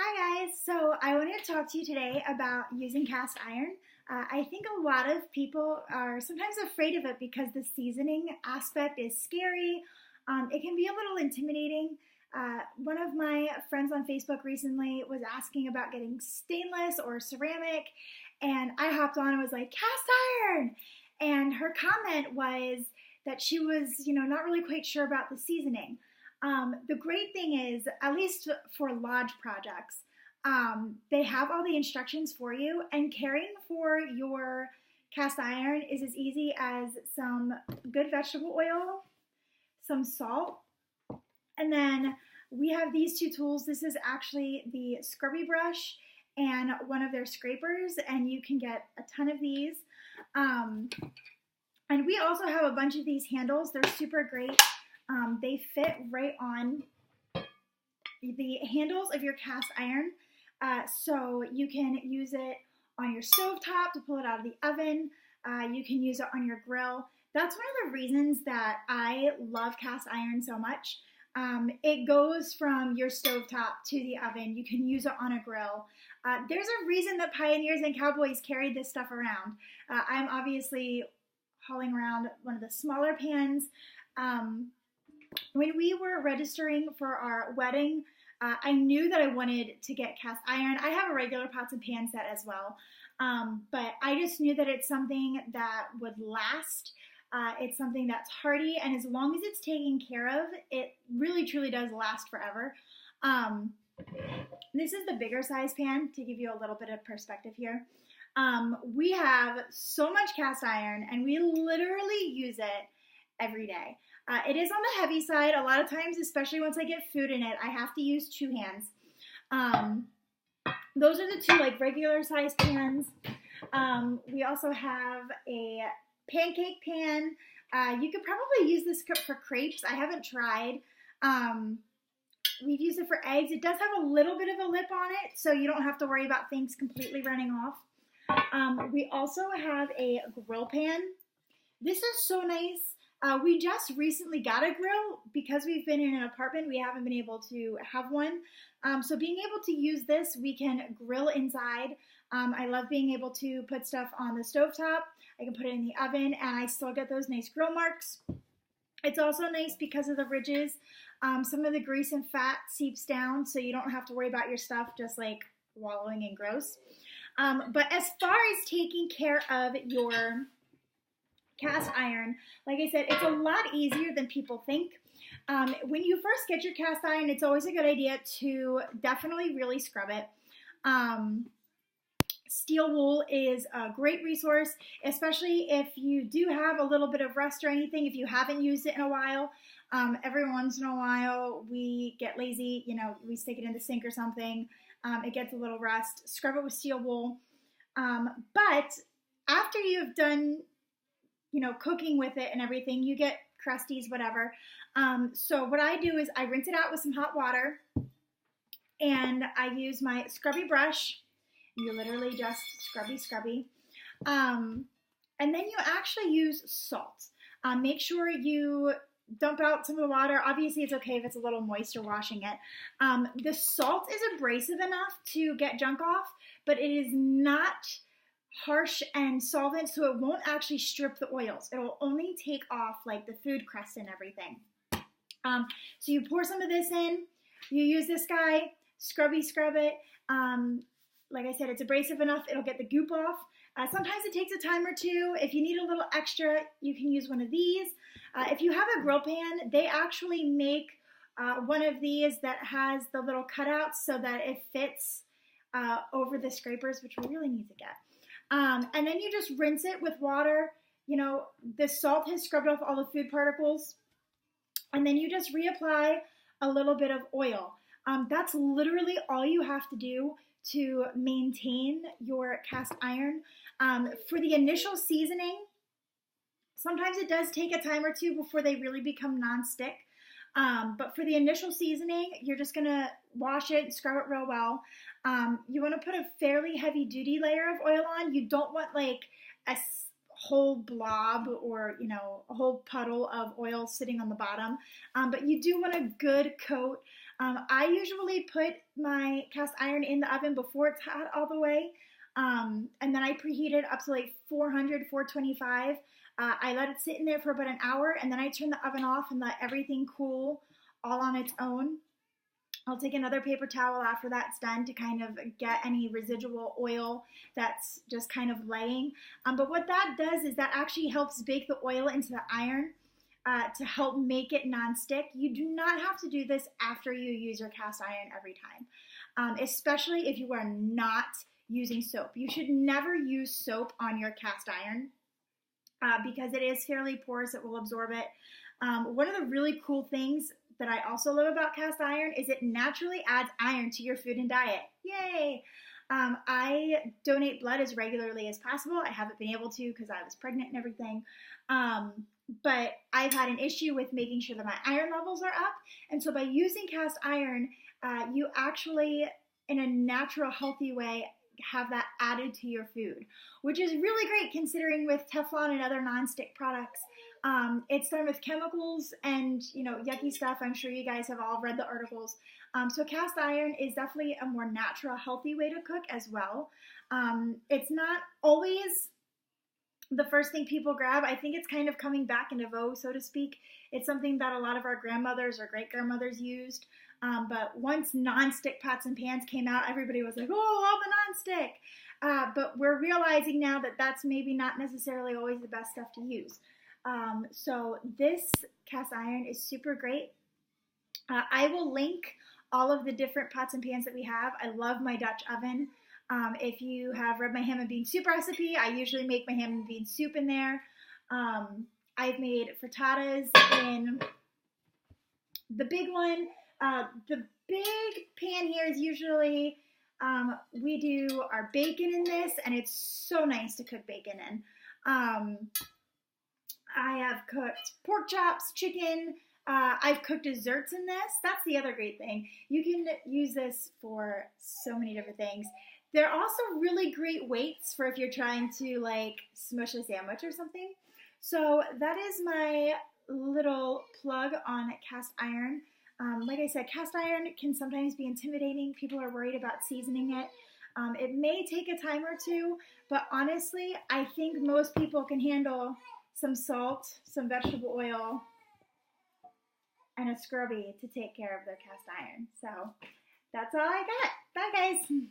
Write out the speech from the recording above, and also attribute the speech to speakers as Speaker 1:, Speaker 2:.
Speaker 1: Hi guys, so I wanted to talk to you today about using cast iron. I think a lot of people are sometimes afraid of it because the seasoning aspect is scary. It can be a little intimidating. One of my friends on Facebook recently was asking about getting stainless or ceramic, and I hopped on and was like, cast iron! And her comment was that she was, not really quite sure about the seasoning. The great thing is, at least for lodge projects, they have all the instructions for you, and caring for your cast iron is as easy as some good vegetable oil, some salt, and then we have these two tools. This is actually the scrubby brush and one of their scrapers, and you can get a ton of these. And we also have a bunch of these handles. They're super great. They fit right on the handles of your cast iron, so you can use it on your stovetop to pull it out of the oven. You can use it on your grill. That's one of the reasons that I love cast iron so much. It goes from your stovetop to the oven. You can use it on a grill. There's a reason that pioneers and cowboys carried this stuff around. I'm obviously hauling around one of the smaller pans. When we were registering for our wedding, I knew that I wanted to get cast iron. I have a regular pots and pan set as well, but I just knew that it's something that would last. It's something that's hardy, and as long as it's taken care of, it really truly does last forever. This is the bigger size pan to give you a little bit of perspective here. We have so much cast iron, and we literally use it every day. It is on the heavy side. A lot of times, especially once I get food in it, I have to use two hands. Those are the two regular size pans. We also have a pancake pan. You could probably use this for crepes. I haven't tried. We've used it for eggs. It does have a little bit of a lip on it, so you don't have to worry about things completely running off. We also have a grill pan. This is so nice. We just recently got a grill. Because we've been in an apartment, we haven't been able to have one. So being able to use this, we can grill inside. I love being able to put stuff on the stovetop. I can put it in the oven, and I still get those nice grill marks. It's also nice because of the ridges. Some of the grease and fat seeps down, so you don't have to worry about your stuff just wallowing in gross. But as far as taking care of your cast iron, like I said, it's a lot easier than people think. When you first get your cast iron, it's always a good idea to definitely really scrub it. Steel wool is a great resource, especially if you do have a little bit of rust or anything, if you haven't used it in a while. Every once in a while, we get lazy, we stick it in the sink or something. It gets a little rust. Scrub it with steel wool. But after you've done cooking with it and everything, you get crusties, whatever. So what I do is I rinse it out with some hot water, and I use my scrubby brush. You literally just scrubby. And then you actually use salt. Make sure you dump out some of the water. Obviously, it's okay if it's a little moist or washing it. The salt is abrasive enough to get junk off, but it is not harsh and solvent, so it won't actually strip the oils. It'll only take off the food crust and everything. So you pour some of this in, you use this guy, scrub it. Like I said, it's abrasive enough, it'll get the goop off. Sometimes it takes a time or two. If you need a little extra, you can use one of these. If you have a grill pan, they actually make one of these that has the little cutouts so that it fits over the scrapers, which we really need to get. And then you just rinse it with water. The salt has scrubbed off all the food particles. And then you just reapply a little bit of oil. That's literally all you have to do to maintain your cast iron. For the initial seasoning, sometimes it does take a time or two before they really become nonstick. But for the initial seasoning, you're just going to wash it and scrub it real well. You want to put a fairly heavy duty layer of oil on. You don't want a whole blob or, a whole puddle of oil sitting on the bottom. But you do want a good coat. I usually put my cast iron in the oven before it's hot all the way. And then I preheat it up to like 400, 425. I let it sit in there for about an hour, and then I turn the oven off and let everything cool all on its own. I'll take another paper towel after that's done to kind of get any residual oil that's just kind of laying. But what that does is that actually helps bake the oil into the iron to help make it nonstick. You do not have to do this after you use your cast iron every time, especially if you are not using soap. You should never use soap on your cast iron because it is fairly porous. It will absorb it. One of the really cool things that I also love about cast iron is it naturally adds iron to your food and diet. Yay! I donate blood as regularly as possible. I haven't been able to because I was pregnant and everything. But I've had an issue with making sure that my iron levels are up. And so by using cast iron, you actually, in a natural, healthy way, have that added to your food, which is really great considering with Teflon and other nonstick products. It's done with chemicals and, yucky stuff. I'm sure you guys have all read the articles. So cast iron is definitely a more natural, healthy way to cook as well. It's not always the first thing people grab. I think it's kind of coming back into vogue, so to speak. It's something that a lot of our grandmothers or great-grandmothers used. But once non-stick pots and pans came out, everybody was like, oh, all the non-stick. But we're realizing now that that's maybe not necessarily always the best stuff to use. So this cast iron is super great. I will link all of the different pots and pans that we have. I love my Dutch oven. If you have read my ham and bean soup recipe, I usually make my ham and bean soup in there. I've made frittatas in the big one. The big pan here is usually, we do our bacon in this, and it's so nice to cook bacon in. I have cooked pork chops, chicken. I've cooked desserts in this. That's the other great thing. You can use this for so many different things. They're also really great weights for if you're trying to smush a sandwich or something. So that is my little plug on cast iron. Like I said, cast iron can sometimes be intimidating. People are worried about seasoning it. It may take a time or two, but honestly, I think most people can handle some salt, some vegetable oil, and a scrubby to take care of their cast iron. So that's all I got. Bye, guys.